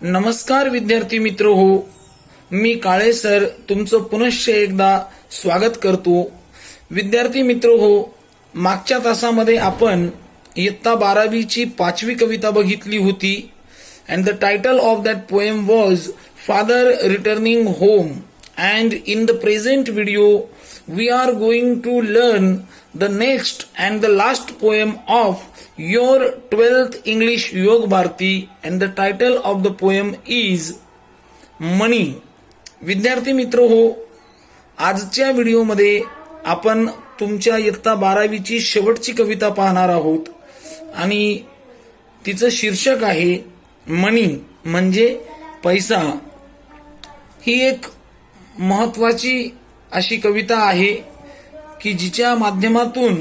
नमस्कार विद्यार्थी मित्र हो, मी काळे सर तुमचं पुनश्च एकदा स्वागत करतो. विद्यार्थी मित्र हो, मागच्या तासामध्ये आपण इयत्ता 12वीची 5वी कविता बघितली होती. And the title of that poem was father returning home. And in the present video we are going to learn the next and the last poem of your 12th English Yog Bharati, and the title of the poem is Money. विद्यार्थी मित्र हो, आजच्या व्हिडिओमध्ये आपण तुमच्या इयत्ता 12वीची शेवटची कविता पाहणार आहोत आणि तिचं शीर्षक आहे मनी, म्हणजे पैसा. ही एक महत्वाची अशी कविता आहे की जिच्या माध्यमातून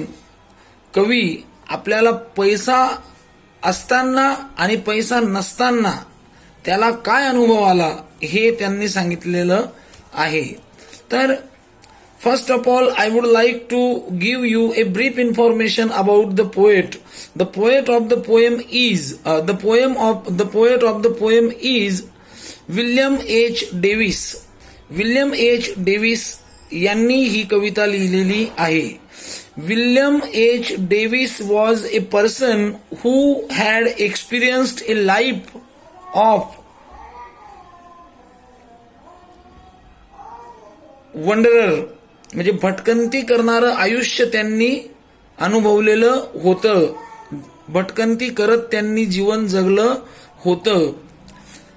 कवी आपल्याला पैसा असताना आणि पैसा नसताना त्याला काय अनुभव आला हे त्यांनी सांगितलेलं आहे. तर first of all I would like to give you a brief information about the poet. The poet of the poem is the poet of the poem is William H Davies. William H Davies यांनी ही कविता लिहिलेली आहे. William H Davies was a person who had experienced a life of wanderer, म्हणजे भटकंती करणारं आयुष्य त्यांनी अनुभवलेलं होतं. भटकंती करत त्यांनी जीवन जगलं होतं.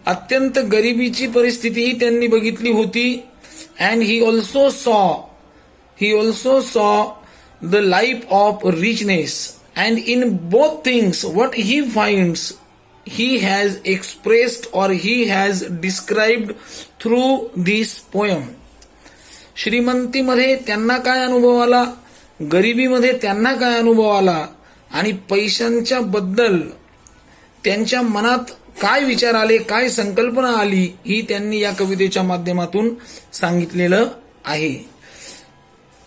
अत्यंत गरिबीची परिस्थितीही त्यांनी बघितली होती. And he also saw the life of richness, and in both things what he finds he has expressed or he has described through this poem. श्रीमंतीमध्ये त्यांना काय अनुभव आला, गरिबीमध्ये त्यांना काय अनुभव आला आणि पैशांच्या बद्दल त्यांच्या मनात काय विचार आले, काय संकल्पना आली, ही त्यांनी या कवितेच्या माध्यमातून सांगितलेलं आहे.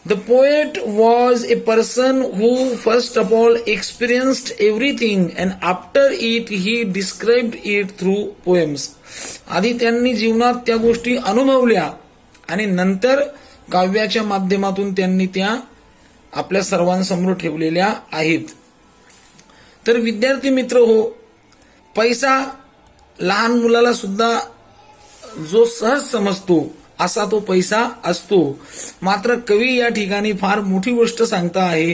The poet was a person who first of all experienced everything and after it he described it through poems. आधी त्यांनी जीवनात त्या गोष्टी अनुभवल्या आणि नंतर काव्याच्या माध्यमातून त्यांनी त्या आपल्या सर्वांसमोर ठेवलेल्या आहेत. तर विद्यार्थी मित्र हो, पैसा लहान मुलाला सुद्धा जो सहज समजतो असा तो पैसा असतो. मात्र कवी या ठिकाणी फार मोठी गोष्ट सांगता आहे.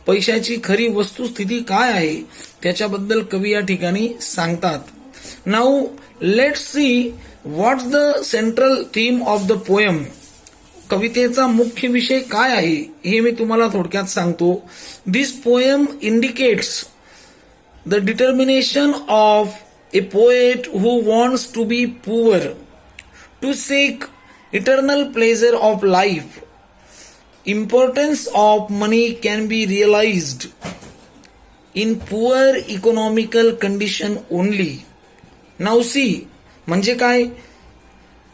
पैशाची खरी वस्तुस्थिती काय आहे त्याच्याबद्दल कवी या ठिकाणी सांगतात. Now let's see what's the central theme of the poem. कवितेचा मुख्य विषय काय आहे हे मी तुम्हाला थोडक्यात सांगतो. This poem indicates the determination of a poet who wants to be poor, to seek eternal pleasure of life. Importance of money can be realized in poor economical condition only. Now see, म्हणजे काय,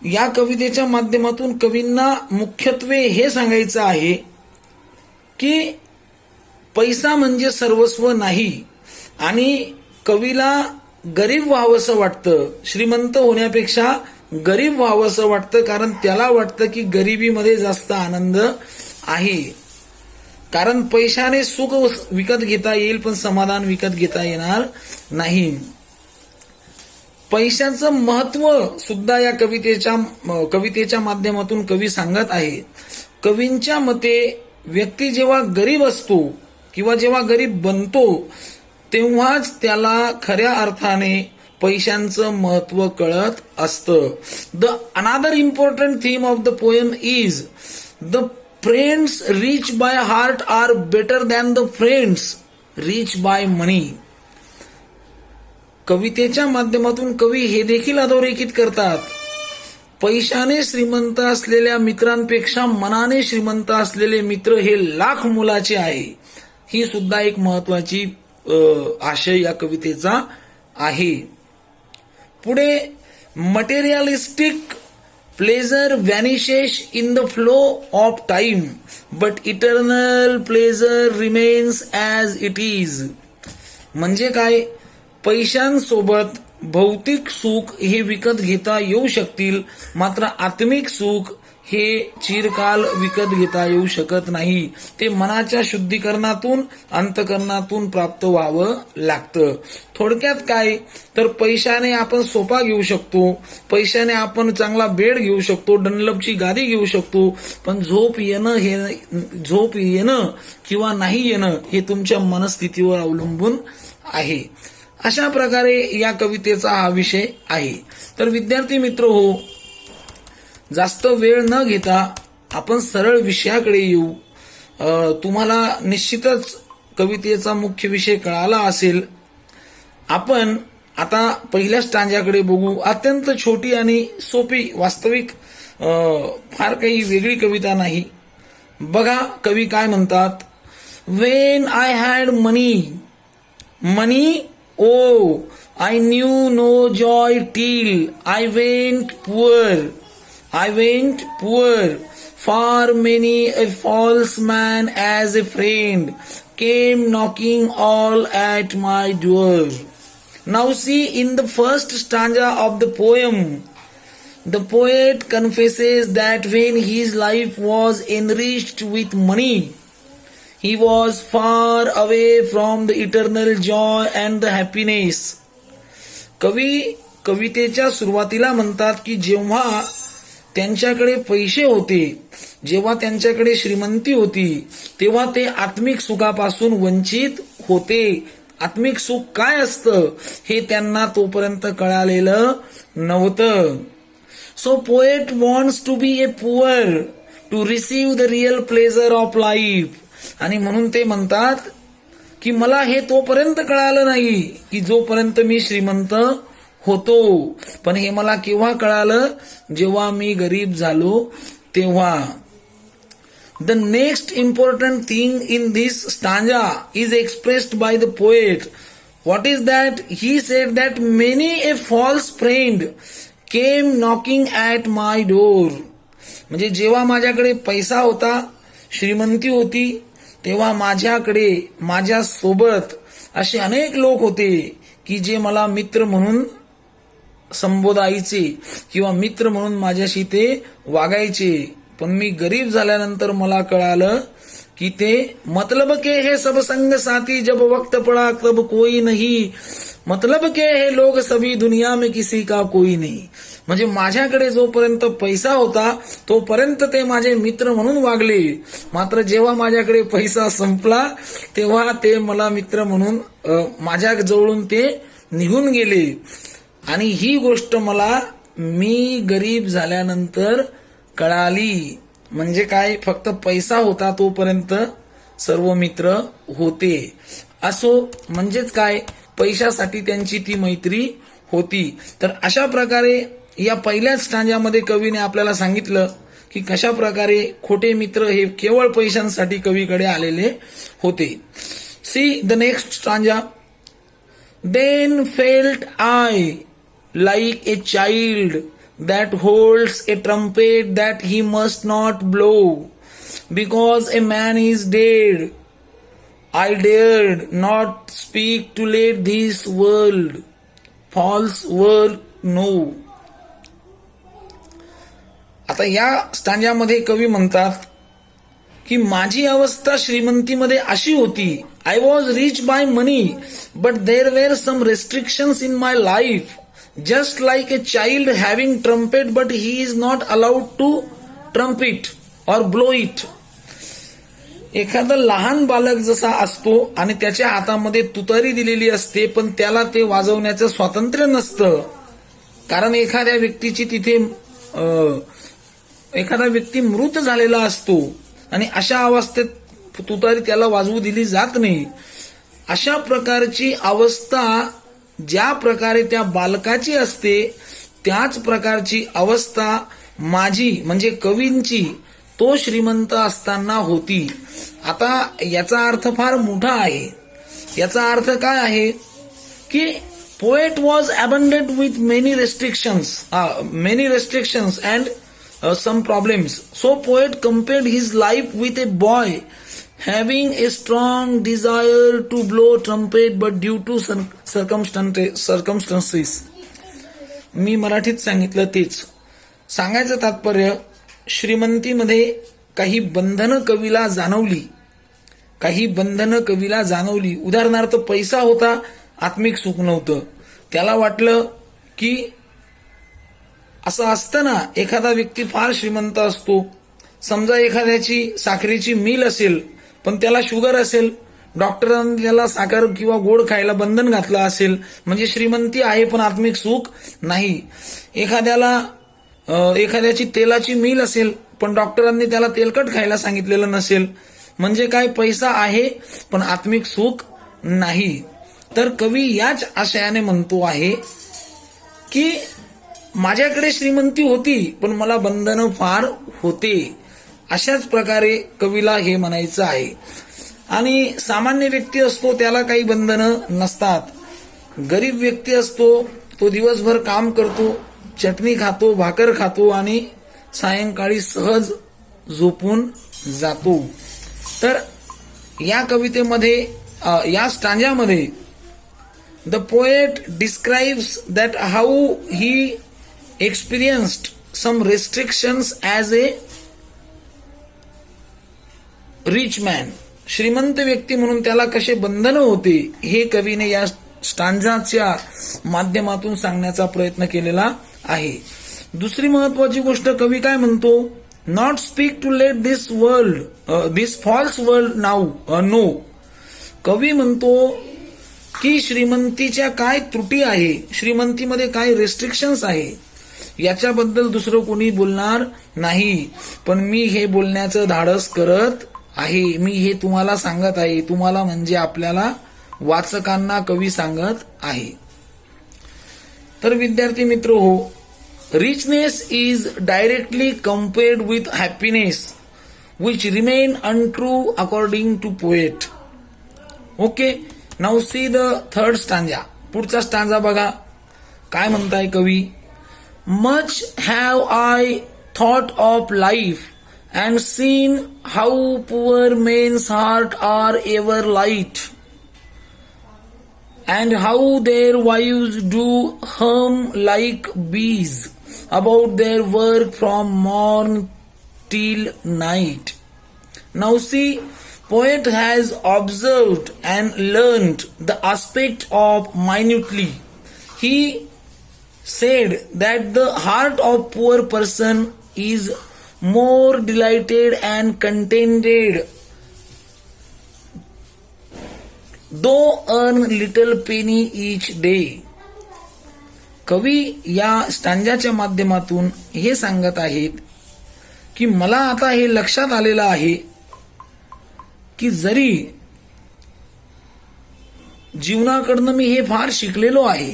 या कवितेच्या माध्यमातून कवींना मुख्यत्वे हे सांगायचं आहे की पैसा म्हणजे सर्वस्व नाही आणि कवीला गरीब व्हावंसं वाटतं, श्रीमंत होण्यापेक्षा गरीब व्हावंसं वाटतं. कारण त्याला वाटतं की गरिबीमध्ये जास्त आनंद आहे. कारण पैशाने सुख विकत घेता येईल पण समाधान विकत घेता येणार नाही. पैशाचं महत्व सुद्धा या कवितेच्या माध्यमातून कवी सांगत आहे. कवींच्या मते व्यक्ती जेव्हा गरीब असतो किंवा जेव्हा गरीब बनतो तेव्हाच त्याला खऱ्या अर्थाने पैशांचं महत्व कळत असतं. The another important theme of the poem is the friends rich by heart are better than the friends rich by money. कवितेच्या माध्यमातून कवी हे देखील अधोरेखित करतात, पैशाने श्रीमंत असलेल्या मित्रांपेक्षा मनाने श्रीमंत असलेले मित्र हे लाख मोलाचे आहे. ही सुद्धा एक महत्वाची आशय या कवितेचा आहे. पुढे materialistic pleasure vanishes in the flow of time but eternal pleasure remains as it is. म्हणजे काय, पैशांसोबत भौतिक सुख हे विकत घेता येऊ शकतील, मात्र आत्मिक सुख हे चिरकाल विकत घेता येऊ शकत नाही. ते मनाच्या शुद्धीकरणातून, अंतकरणातून प्राप्त व्हावं लागतं. थोडक्यात काय तर पैशाने आपण सोफा घेऊ शकतो, पैशाने आपण चांगला बेड घेऊ शकतो, डनलपची गादी घेऊ शकतो, पण झोप येणं किंवा नाही येणं हे तुमच्या मनस्थितीवर अवलंबून आहे. अशा प्रकारे या कवितेचा हा विषय आहे. तर विद्यार्थी मित्र हो, जास्त वेळ न घेता आपण सरळ विषयाकडे येऊ. तुम्हाला निश्चितच कवितेचा मुख्य विषय कळाला असेल. आपण आता पहिल्या स्टांजाकडे बघू. अत्यंत छोटी आणि सोपी, वास्तविक फार काही वेगळी कविता नाही. बघा कवी काय म्हणतात. When I had money oh, I knew no joy till I went poor. For many a false man as a friend came knocking all at my door. Now see, in the first stanza of the poem, the poet confesses that when his life was enriched with money, he was far away from the eternal joy and the happiness. कवी कवितेच्या सुरुवातीला म्हणतात की जेव्हा त्यांच्याकडे पैसे होते, जेव्हा त्यांच्याकडे श्रीमंती होती, तेव्हा ते आत्मिक सुखापासून वंचित होते. आत्मिक सुख काय असतं हे त्यांना तोपर्यंत कळालेलं नव्हतं. So poet wants to be a poor to receive the real pleasure of life. आणि म्हणून ते म्हणतात की मला हे तोपर्यंत कळालं नाही की जोपर्यंत मी श्रीमंत होतो, पण हे मला केव्हा कळालं, जेव्हा मी गरीब झालो तेव्हा. The next important thing in this stanza is expressed by the poet. What is that? He said that many a false friend came knocking at my door. म्हणजे जेव्हा माझ्याकडे पैसा होता, श्रीमंती होती, तेव्हा माझ्याकडे, माझ्या सोबत असे अनेक लोक होते की जे मला मित्र म्हणून संबोधायचे किंवा मित्र म्हणून माझ्याशी ते वागायचे. पण मी गरीब झाल्यानंतर मला कळालं की ते मतलब के हे सब संग साथी जब वक्त पड़ा तब कोई नहीं, मतलब के हे लोग सभी दुनिया में किसी का कोई नहीं. म्हणजे माझ्याकडे जोपर्यंत पैसा होता तोपर्यंत ते माझे मित्र म्हणून वागले, मात्र जेव्हा माझ्याकडे पैसा संपला तेव्हा ते मला मित्र म्हणून माझ्या जवळून ते निघून गेले. आणि ही गोष्ट मला मी गरीब झाल्यानंतर कळाली. म्हणजे काय, फक्त पैसा होता तोपर्यंत सर्व मित्र होते. असो, म्हणजेच काय, पैशासाठी त्यांची ती मैत्री होती. तर अशा प्रकारे या पहिल्याच स्टांजामध्ये कवीने आपल्याला सांगितलं की कशा प्रकारे खोटे मित्र हे केवळ पैशांसाठी कवीकडे आलेले होते. See the next stanza. Then felt I like a child that holds a trumpet that he must not blow because a man is dead. I dared not speak to let this world, false world, know. आता या स्टांजामध्ये कवी म्हणतात की माझी अवस्था श्रीमंतीमध्ये अशी होती. I was rich by money, but there were some restrictions in my life. Just like a child having trumpet, but he is not allowed to trumpet or blow it. एखादा लहान बालक जसा असतो आणि त्याच्या हातामध्ये तुतारी दिलेली असते, पण त्याला ते वाजवण्याचं स्वातंत्र्य नसतं. कारण एखाद्या व्यक्तीची तिथे एखादा व्यक्ती मृत झालेला असतो आणि अशा अवस्थेत तुतारी त्याला वाजवू दिली जात नाही. अशा प्रकारची अवस्था ज्या प्रकारे त्या बालकाची असते त्याच प्रकारची अवस्था माझी म्हणजे कवींची तो श्रीमंत असताना होती. आता याचा अर्थ फार मोठा आहे. याचा अर्थ काय आहे की poet was abounded with many restrictions and some problems. So poet compared his life with a boy having a strong desire to blow trumpet but due to circumstances मी मराठीत सांगितलं तेच. सांगायचं तात्पर्य, श्रीमंतीमध्ये काही बंधनं कवीला जाणवली, काही बंधनं कवीला जाणवली. उदाहरणार्थ, पैसा होता, आत्मिक सुख नव्हतं. त्याला वाटलं की असं असतं ना, एखादा व्यक्ती फार श्रीमंत असतो, समजा एखाद्याची साखरेची मिल असेल पण त्याला शुगर असेल, डॉक्टरांनी त्याला साखर किंवा गोड खायला बंधन घातलं असेल, म्हणजे श्रीमंती आहे पण आत्मिक सुख नाही. एखाद्याची तेलाची मिल असेल पण डॉक्टरांनी त्याला तेलकट खायला सांगितलेलं नसेल, म्हणजे काय, पैसा आहे पण आत्मिक सुख नाही. तर कवी याच आशयाने म्हणतो आहे की माझ्याकडे श्रीमंती होती पण मला बंधनं फार होते. अशाच प्रकारे कवीला हे म्हणायचं आहे. आणि सामान्य व्यक्ती असतो त्याला काही बंधनं नसतात. गरीब व्यक्ती असतो तो दिवसभर काम करतो, चटणी खातो, भाकर खातो आणि सायंकाळी सहज झोपून जातो. तर या कवितेमध्ये, या स्टांजामध्ये the poet describes that how he experienced some restrictions as a rich man. श्रीमंत व्यक्ती म्हणून त्याला कसे बंधनं होते हे कवीने या स्टांजाच्या माध्यमातून सांगण्याचा प्रयत्न केलेला आहे. दुसरी महत्वाची गोष्ट कवी काय म्हणतो, not speak to let this false world now no. कवी म्हणतो की श्रीमंतीच्या काय त्रुटी आहे, श्रीमंतीमध्ये काय रेस्ट्रिक्शन्स आहे, याच्याबद्दल दुसरं कोणी बोलणार नाही, पण मी हे बोलण्याचं धाडस करत आहे. मी हे तुम्हाला सांगत आहे, तुम्हाला म्हणजे आपल्याला वाचकांना कवी सांगत आहे. तर विद्यार्थी मित्र हो, richness is directly compared with happiness which remain untrue according to poet. Okay, now see the third stanza. पुढचा स्टांजा बघा, काय म्हणताय कवी. Much have I thought of life and seen how poor men's hearts are ever light, and how their wives do hum like bees about their work from morn till night. Now see, poet has observed and learned the aspect of minutely. He said that the heart of poor person is more delighted and contented though earn little penny each day. कवी या स्टांजाच्या माध्यमातून हे सांगत आहेत की मला आता हे लक्षात आलेलं आहे की जरी जीवनाकडनं मी हे फार शिकलेलो आहे,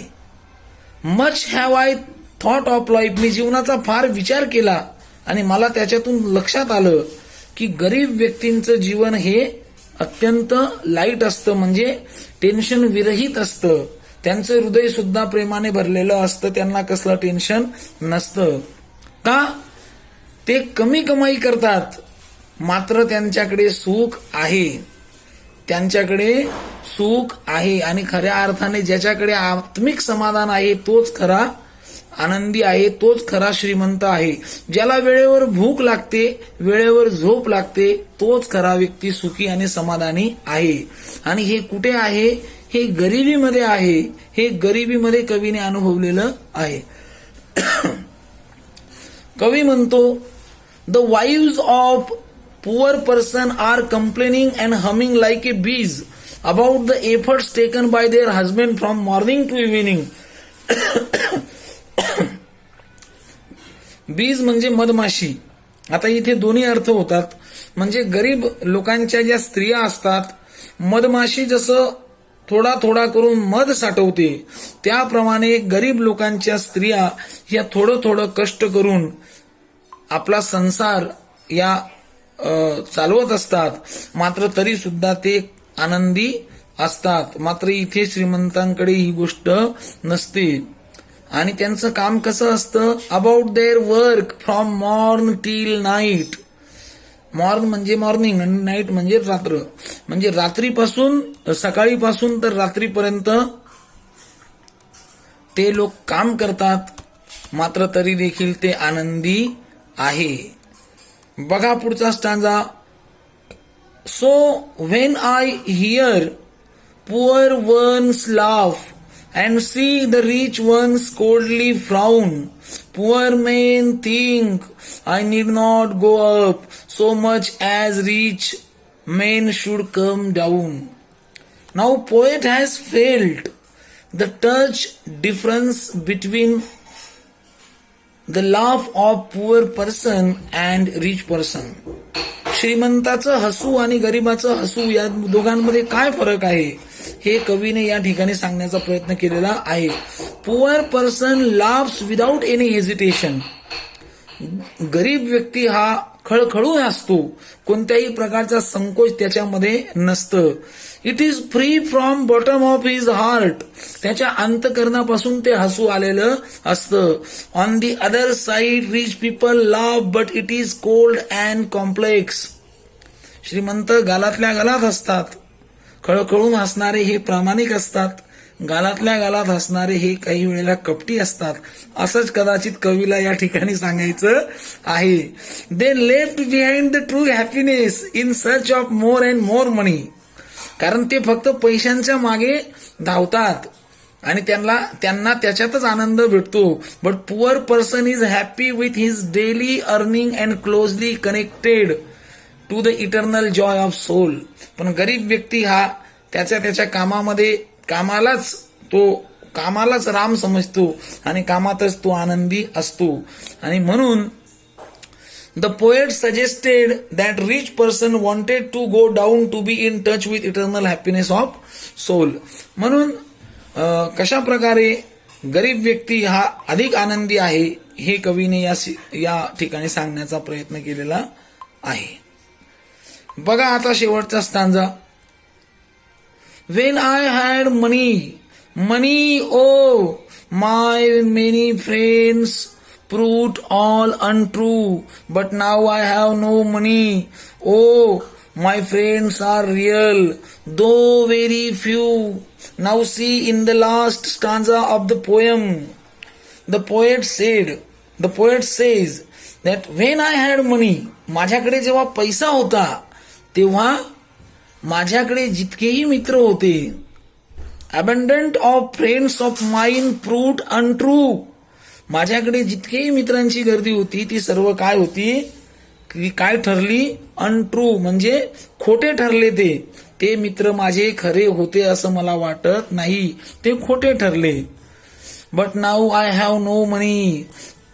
much have I thought of life, मी जीवनाचा फार विचार केला आणि मला त्याच्यातून लक्षात आलं की गरीब व्यक्तींचं जीवन हे अत्यंत लाईट असतं, म्हणजे टेन्शन विरहित असतं. त्यांचं हृदय सुद्धा प्रेमाने भरलेलं असतं, त्यांना कसलं टेन्शन नसतं. का? ते कमी कमाई करतात मात्र त्यांच्याकडे सुख आहे, त्यांच्याकडे सुख आहे. आणि खऱ्या अर्थाने ज्याच्याकडे आत्मिक समाधान आहे तोच खरा आनंदी आहे, तोच खरा श्रीमंत आहे. ज्याला वेळेवर भूक लागते, वेळेवर झोप लागते, तोच खरा व्यक्ती सुखी आणि समाधानी आहे. आणि हे कुठे आहे? हे गरिबीमध्ये आहे. हे गरिबीमध्ये कवीने अनुभवलेलं आहे. कवी म्हणतो, the wives of poor person are complaining and humming like a bees about the efforts taken by their husband from morning to evening. बीज म्हणजे मधमाशी. आता इथे दोन्ही अर्थ होतात. म्हणजे गरीब लोकांच्या ज्या स्त्रिया असतात, मधमाशी जसं थोडा थोडा करून मध साठवते, त्याप्रमाणे गरीब लोकांच्या स्त्रिया या थोडं थोडं कष्ट करून आपला संसार या चालवत असतात, मात्र तरी सुद्धा ते आनंदी असतात. मात्र इथे श्रीमंतांकडे ही गोष्ट नसते. आणि त्यांचं काम कसं असतं? About their work from morn till night. Morn म्हणजे मॉर्निंग आणि नाईट म्हणजे रात्र. म्हणजे रात्रीपासून, सकाळीपासून तर रात्रीपर्यंत ते लोक काम करतात मात्र तरी देखील ते आनंदी आहे. बघा पुढचा stanza. So when I hear poor ones laugh and see the rich ones coldly frown. Poor men think I need not go up so much as rich men should come down. Now poet has felt the touch difference between the laugh of poor person and rich person. श्रीमंताचं हसू आणि गरिबाचं हसू या दोघांमध्ये काय फरक आहे हे कवीने या ठिकाणी सांगण्याचा प्रयत्न केलेला आहे. Poor person loves without any hesitation. गरीब व्यक्ती हा खळखळून हसतो, कोणत्याही प्रकारचा संकोच त्याच्यामध्ये नसतं. It is free from bottom of his heart. त्याच्या अंतकरणापासून ते हसू आलेलं असतं. On the other side rich people laugh but it is cold and complex. श्रीमंत गालातल्या गालात हसतात. खळखळून हसणारे हे प्रामाणिक असतात. गालातल्या गालात हसणारे हे काही वेळेला कपटी असतात. असंच कदाचित कवीला या ठिकाणी सांगायचं आहे. They left behind the true happiness in search of more and more money. कारण ते फक्त पैशांच्या मागे धावतात आणि त्यांना त्याच्यातच आनंद भेटतो. But poor person is happy with his daily earning and closely connected to the eternal joy of soul. पण गरीब व्यक्ती हा त्याच्या कामामध्ये कामालाच राम समजतो आणि कामातच तो आनंदी असतो. आणि म्हणून the poet suggested that rich person wanted to go down to be in touch with eternal happiness of soul. म्हणून कशा प्रकारे गरीब व्यक्ती हा अधिक आनंदी आहे हे कवीने या ठिकाणी सांगण्याचा प्रयत्न केलेला आहे. बघा आता शेवटचा stanza. When I had money, oh, my many friends proved all untrue. But now I have no money, oh, my friends are real, though very few. Now see in the last stanza of the poem, the poet says that when I had money, माझ्याकडे जेव्हा पैसा होता तेव्हा माझ्याकडे जितकेही मित्र होते, abundant of friends of mine proved untrue. माझ्याकडे जितकेही मित्रांची गर्दी होती ती सर्व काय होती, काय ठरली, अनट्रू म्हणजे खोटे ठरले. ते मित्र माझे खरे होते असं मला वाटत नाही, ते खोटे ठरले. But now I have no money.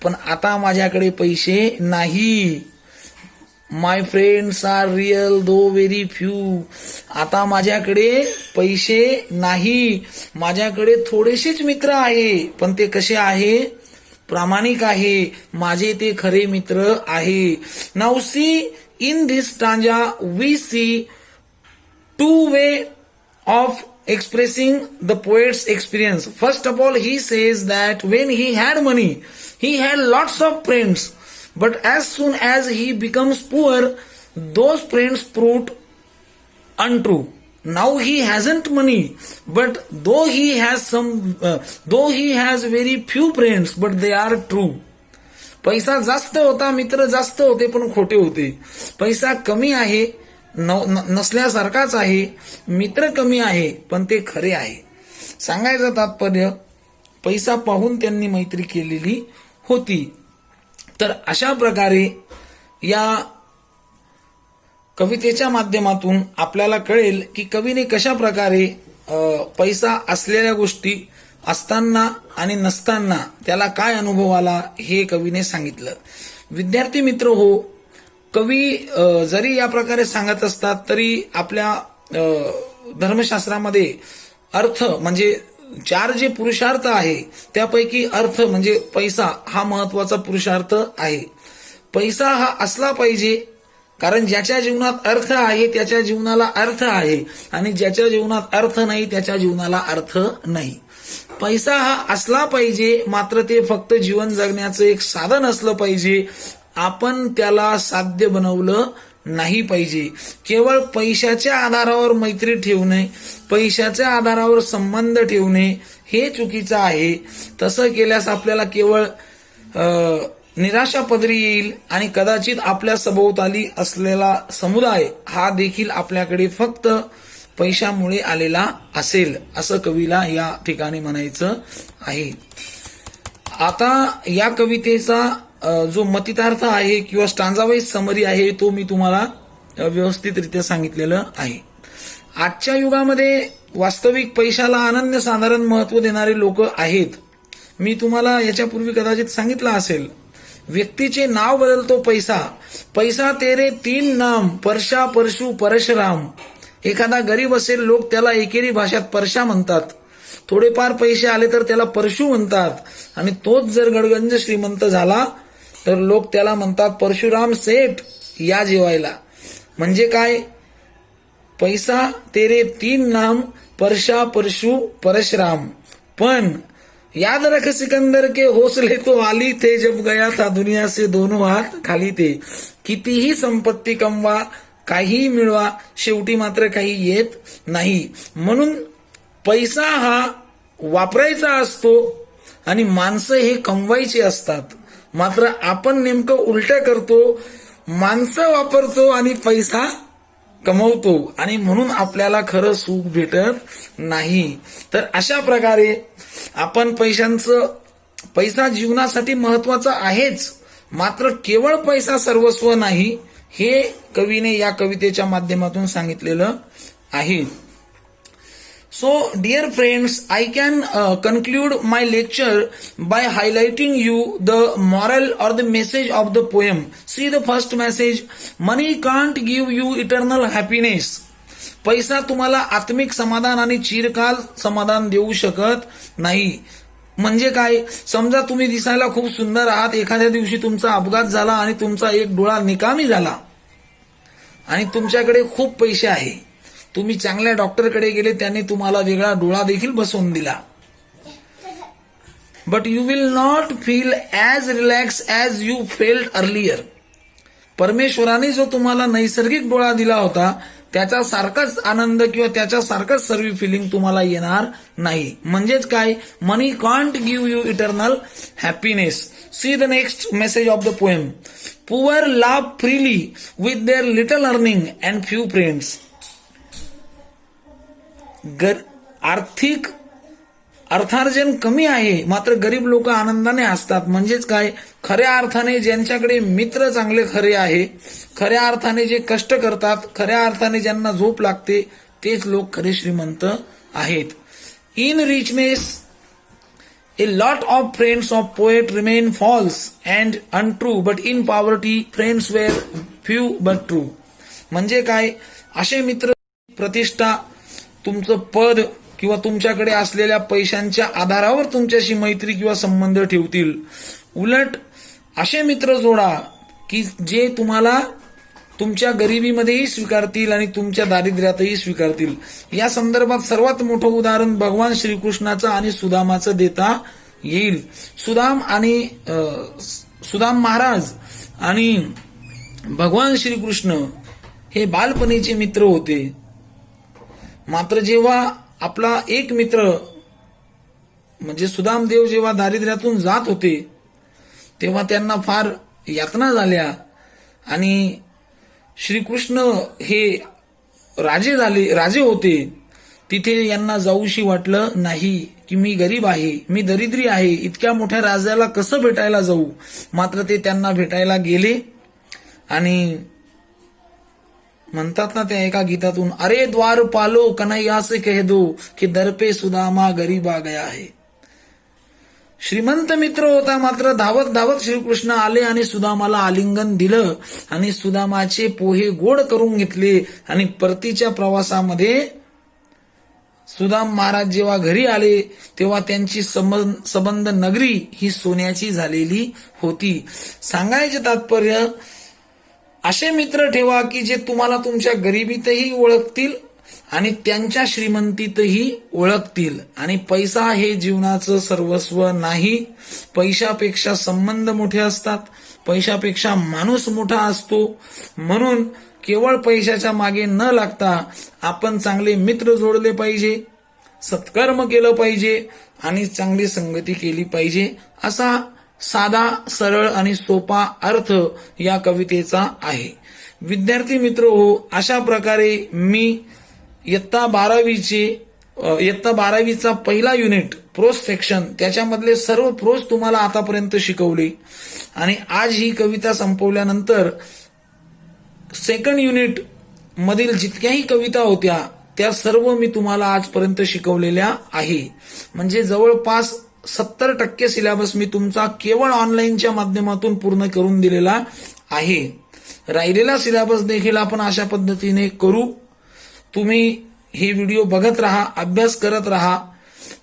पण आता माझ्याकडे पैसे नाही. My friends are real though very few. आता माझ्याकडे पैसे नाही, माझ्याकडे थोडेसेच मित्र आहे, पण ते कसे आहे, प्रामाणिक आहे, माझे ते खरे मित्र आहे. Now see in this stanza we see two way of expressing the poet's experience. First of all, he says that when he had money, he had lots of friends. But as soon as he becomes poor, those friends proved untrue. Now he hasn't money, but though he has very few friends, but they are true. पैसा जास्त होता, मित्र जास्त होते, पण खोटे होते. पैसा कमी आहे, नसल्यासारखाच आहे, मित्र कमी आहे, पण ते खरे आहे. सांगायचं तात्पर्य, पैसा पाहून त्यांनी मैत्री केलेली होती. तर अशा प्रकारे या कवितेच्या माध्यमातून आपल्याला कळेल की कवीने कशा प्रकारे पैसा असलेल्या गोष्टी असताना आणि नसताना त्याला काय अनुभव आला हे कवीने सांगितलं. विद्यार्थी मित्र हो, कवी जरी या प्रकारे सांगत असतात तरी आपल्या धर्मशास्त्रामध्ये अर्थ म्हणजे 4 जे पुरुषार्थ आहे त्यापैकी अर्थ म्हणजे पैसा हा महत्वाचा पुरुषार्थ आहे. पैसा हा असला पाहिजे, कारण ज्याच्या जीवनात अर्थ आहे त्याच्या जीवनाला अर्थ आहे, आणि ज्याच्या जीवनात अर्थ नाही त्याच्या जीवनाला अर्थ नाही. पैसा हा असला पाहिजे, मात्र ते फक्त जीवन जगण्याचं एक साधन असलं पाहिजे. आपण त्याला साध्य बनवलं नाही पाहिजे. केवळ पैशाच्या आधारावर मैत्री ठेवणे, पैशाच्या आधारावर संबंध ठेवणे हे चुकीचं आहे. तसं केल्यास आपल्याला केवळ निराशा पदरी येईल आणि कदाचित आपल्या सभोवताली असलेला समुदाय हा देखील आपल्याकडे फक्त पैशामुळे आलेला असेल, असं कवीला या ठिकाणी म्हणायचं आहे. आता या कवितेचा जो मतितार्थ आहे किंवा स्टांजावाईज समरी आहे तो मी तुम्हाला व्यवस्थितरित्या सांगितलेलं आहे. आजच्या युगामध्ये वास्तविक पैशाला अनन्यसाधारण महत्व देणारे लोक आहेत. मी तुम्हाला याच्यापूर्वी कदाचित सांगितलं असेल, व्यक्तीचे नाव बदलतो पैसा. पैसा तेरे 3 नाम, परशा, परशु, परशुराम. एखादा गरीब असेल, लोक त्याला एकेरी भाषेत परशा म्हणतात. थोडेफार पैसे आले तर त्याला परशु म्हणतात. आणि तोच जर गडगंज श्रीमंत झाला तर लोक त्याला म्हणतात परशुराम सेठ, या जेवायला. म्हणजे काय? पैसा तेरे 3 नाम, परशा, परशु, परशुराम. पण याद रख सिकंदर के हौसले तो आली थे, जब गया था दुनिया से दोनों हात खाली थे. कितीही संपत्ती कमवा, काहीही मिळवा, शेवटी मात्र काही येत नाही. म्हणून पैसा हा वापरायचा असतो आणि माणसं हे कमवायची असतात. मात्र आपण नेमकं उलटं करतो, माणसं वापरतो आणि पैसा कमवतो, आणि म्हणून आपल्याला खरं सुख भेटत नाही. तर अशा प्रकारे आपण पैसा जीवनासाठी महत्वाचा आहेच, मात्र केवळ पैसा सर्वस्व नाही, हे कवीने या कवितेच्या माध्यमातून सांगितलेलं आहे. So, dear friends, I can conclude my lecture by highlighting you the moral or the message of the poem. See the first message, money can't give you eternal happiness. पैसा तुम्हाला आत्मिक समाधान आणि चिरकाल समाधान देऊ शकत नाही. म्हणजे काय? समजा तुम्ही दिसायला खूप सुंदर आहात, एखाद्या दिवशी तुमचा अपघात झाला आणि तुमचा एक डोळा निकामी झाला आणि तुमच्याकडे खूप पैसे आहे. तुम्ही चांगल्या डॉक्टरकडे गेले, त्यांनी तुम्हाला वेगळा डोळा देखील बसवून दिला. But you will not feel as relax as you felt earlier. परमेश्वराने जो तुम्हाला नैसर्गिक डोळा दिला होता त्याचा सारखाच आनंद किंवा त्याच्या सारखाच सर्व फिलिंग तुम्हाला येणार नाही. म्हणजेच काय? Money can't give you eternal happiness. See the next message of the poem. Poor laugh freely with their little earning and few friends. आर्थिक अर्थार्जन कमी आहे, मात्र गरीब लोक आनंदाने हसतात. म्हणजेच काय? खऱ्या अर्थाने ज्यांच्याकडे मित्र चांगले खरे आहे, खऱ्या अर्थाने जे कष्ट करतात, खऱ्या अर्थाने ज्यांना झोप लागते, तेच लोक खरे श्रीमंत आहेत. In richness a lot of friends of poet remain false and untrue, but in poverty friends were few but true. म्हणजे काय? असे मित्र प्रतिष्ठा, तुमचं पद किंवा तुमच्याकडे असलेल्या पैशांच्या आधारावर तुमच्याशी मैत्री किंवा संबंध ठेवतील. उलट असे मित्र जोडा की जे तुम्हाला तुमच्या गरिबीमध्येही स्वीकारतील आणि तुमच्या दारिद्र्यातही स्वीकारतील. या संदर्भात सर्वात मोठं उदाहरण भगवान श्रीकृष्णाचं आणि सुदामाचं देता येईल. सुदाम महाराज आणि भगवान श्रीकृष्ण हे बालपणीचे मित्र होते. मात्र जेव्हा आपला एक मित्र म्हणजे सुदामदेव जेव्हा दारिद्र्यातून जात होते तेव्हा त्यांना फार यातना झाल्या आणि श्रीकृष्ण हे राजे होते. तिथे यांना जाऊशी वाटलं नाही की मी गरीब आहे, मी दरिद्री आहे, इतक्या मोठ्या राजाला कसं भेटायला जाऊ. मात्र ते त्यांना भेटायला गेले आणि म्हणतात ना त्या एका गीतातून, अरे द्वार पालो कन्हैया से कह दो कि दर पे सुदामा गरीब आ गया है. श्रीमंत मित्र होता, मात्र धावत धावत श्रीकृष्ण आले आणि सुदामाला आलिंगन दिलं आणि सुदामाचे पोहे गोड करून घेतले. आणि परतीच्या प्रवासामध्ये सुदाम महाराज जेव्हा घरी आले तेव्हा त्यांची संबंध नगरी ही सोन्याची झालेली होती. सांगायचे तात्पर्य, असे मित्र ठेवा की जे तुम्हाला तुमच्या गरिबीतही ओळखतील आणि त्यांच्या श्रीमंतीतही ओळखतील. आणि पैसा हे जीवनाचं सर्वस्व नाही. पैशापेक्षा संबंध मोठे असतात, पैशापेक्षा माणूस मोठा असतो. म्हणून केवळ पैशाच्या मागे न लागता आपण चांगले मित्र जोडले पाहिजे, सत्कर्म केलं पाहिजे आणि चांगली संगती केली पाहिजे, असा साधा, सरळ आणि सोपा अर्थ या कवितेचा आहे. विद्यार्थी मित्र हो, अशा प्रकारे मी इयत्ता 12वीचा पहिला युनिट प्रोज सेक्शन त्याच्यामधले सर्व प्रोज तुम्हाला आतापर्यंत शिकवले आणि आज ही कविता संपवल्यानंतर सेकंड युनिट मधील जितक्याही कविता होत्या त्या सर्व मी तुम्हाला आजपर्यंत शिकवलेल्या आहे. म्हणजे जवळपास 70% सिलेबस मी तुमचा केवळ ऑनलाईनच्या माध्यमातून पूर्ण करून दिलेला आहे. राहिलेला सिलेबस देखील आपण अशा पद्धतीने करू. तुम्ही हे व्हिडिओ बघत राहा, अभ्यास करत राहा.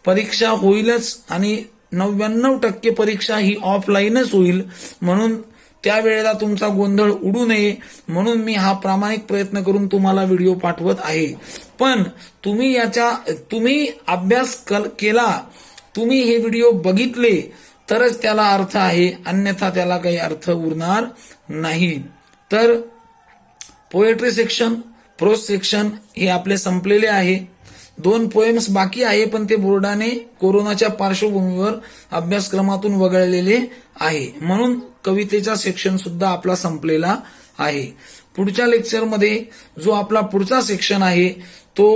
परीक्षा होईलच आणि 99% परीक्षा ही ऑफलाईनच होईल, म्हणून त्यावेळेला तुमचा गोंधळ उडू नये म्हणून मी हा प्रामाणिक प्रयत्न करून तुम्हाला व्हिडिओ पाठवत आहे. पण तुम्ही अभ्यास केला, तुम्ही हे व्हिडिओ बघितले तरच त्याला अर्थ आहे, अन्यथा त्याला काही अर्थ उरणार नाही. तर पोएट्री सेक्शन, प्रोज सेक्शन हे आपले संपलेले आहे. 2 पोएम्स बाकी आहे, पण ते बोर्डाने कोरोनाच्या पार्श्वभूमीवर अभ्यासक्रमातून वगळलेले आहे, म्हणून कवितेचा सेक्शन सुद्धा आपला संपलेला आहे. पुढच्या लेक्चरमध्ये जो आपला पुढचा सेक्शन आहे तो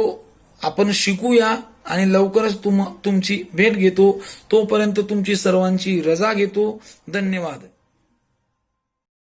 आपण शिकूया आणि लवकरच तुमची भेट घेतो. तोपर्यंत तुमची सर्वांची रजा घेतो. धन्यवाद.